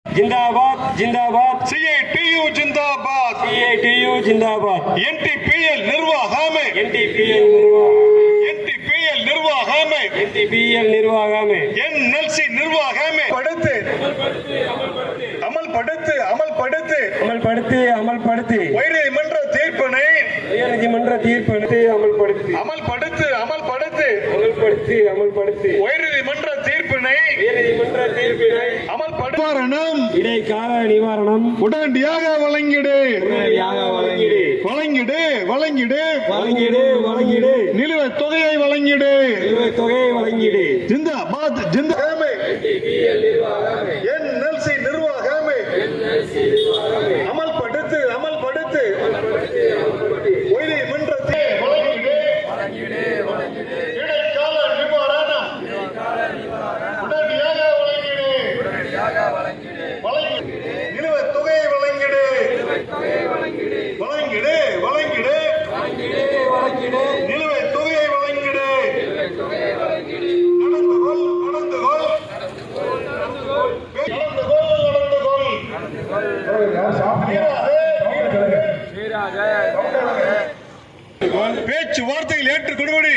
जिंदाबाद जिंदाबाद CITU जिंदाबाद CITU जिंदाबाद NTPL निर्वाहमे NTPL निर्वाहमे NLC निर्वाहमे அமல்படுத்தி உயர்நீதிமன்ற தீர்ப்பினை அமல்படுத்தி உயர்நீதிமன்ற தீர்ப்பினை அமல்படுத்தணும். இடைக்கால நிவாரணம் உடனடியாக வழங்கிடு. நிலுவைத் தொகையை வழங்கிடு. ஜிந்தாபாத் ஜிந்தாபாத் NLC நிர்வாகமே அமல்படுத்து உயர்நீதிமன்றத்தை வழங்கிடு. இடைக்கால நிவாரணம் உடனடியாக வழங்கிடு. நிலுவைத் தொகையை வழங்கிடு. நிலுவைத் தொகையை வழங்கிடு. நடந்து கொள். பேச்சுவார்த்தையில் ஏற்றுக்கொள்படி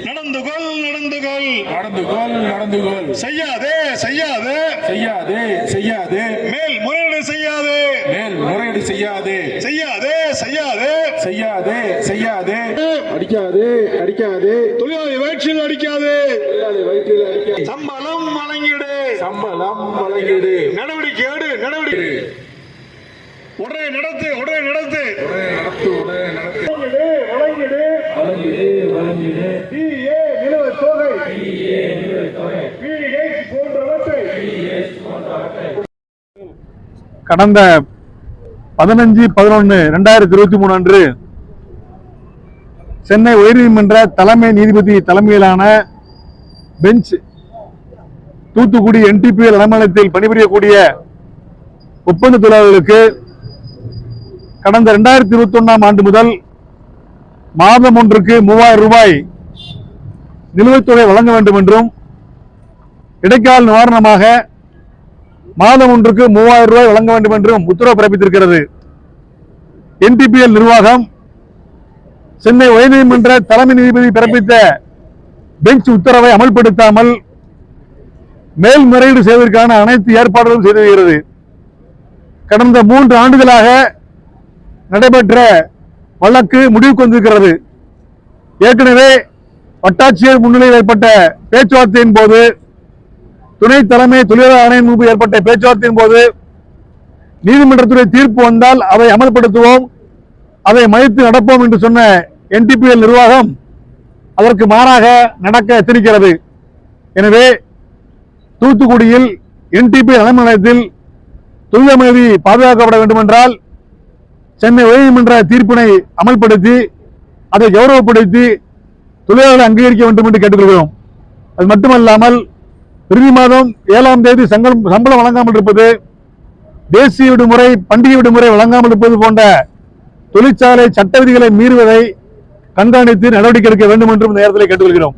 நடந்து கொள். செய்யாதே மேல்முறையீடு செய்யாதே. அடிக்காதே தொழிலாளி வயிற்றில் அடிக்காதே. சம்பளம் வழங்கிடு. நடவடிக்கை உடனே நடத்து. நிலுவைத் தொகை கடந்த 15/11/2023 அன்று சென்னை உயர்நீதிமன்ற தலைமை நீதிபதி தலைமையிலான பெஞ்ச் தூத்துக்குடி NTPL அலுவலகத்தில் பணிபுரியக்கூடிய ஒப்பந்த தொழிலாளர்களுக்கு கடந்த 2021 ஆண்டு முதல் மாதம் ஒன்றுக்கு 3000 ரூபாய் நிலுவைத் தொகை வழங்க வேண்டும் என்றும் இடைக்கால நிவாரணமாக மாதம் ஒன்றுக்கு 3000 ரூபாய் வழங்க வேண்டும் என்றும் உத்தரவு பிறப்பித்திருக்கிறது. NTPL நிர்வாகம் சென்னை உயர்நீதிமன்ற தலைமை நீதிபதி பிறப்பித்த பெஞ்ச் உத்தரவை அமல்படுத்தாமல் மேல்முறையீடு செய்வதற்கான அனைத்து ஏற்பாடுகளும் செய்து வருகிறது. கடந்த 3 ஆண்டுகளாக நடைபெற்ற வழக்கு முடிவுக்கு வந்திருக்கிறது. ஏற்கனவே வட்டாட்சியர் முன்னிலையில் ஏற்பட்ட பேச்சுவார்த்தையின் போது, துணை தலைமை தொழிலாளர் ஆணையம் முன்பு ஏற்பட்ட பேச்சுவார்த்தையின் போது நீதிமன்றத்துடைய தீர்ப்பு வந்தால் அதை அமல்படுத்துவோம், அதை மதித்து நடப்போம் என்று சொன்ன NTPL நிர்வாகம் அதற்கு மாறாக நடக்க எத்தனிக்கிறது. எனவே தூத்துக்குடியில் NTPL அலுவலகத்தில் தொழிலமைதி பாதுகாக்கப்பட வேண்டும் என்றால் சென்னை உயர்நீதிமன்ற தீர்ப்பினை அமல்படுத்தி அதை கௌரவப்படுத்தி தொழிலாளர்களை அங்கீகரிக்க வேண்டும் என்று கேட்டுக்கொள்கிறோம். அது மட்டுமல்லாமல் இறுதி மாதம் 7ஆம் தேதி சம்பளம் வழங்காமல் இருப்பது, தேசிய விடுமுறை, பண்டிகை விடுமுறை வழங்காமல் இருப்பது போன்ற தொழிற்சாலை சட்ட விதிகளை மீறுவதை கண்காணித்து நடவடிக்கை எடுக்க வேண்டும் என்றும் இந்த நேரத்தில் கேட்டுக்கொள்கிறோம்.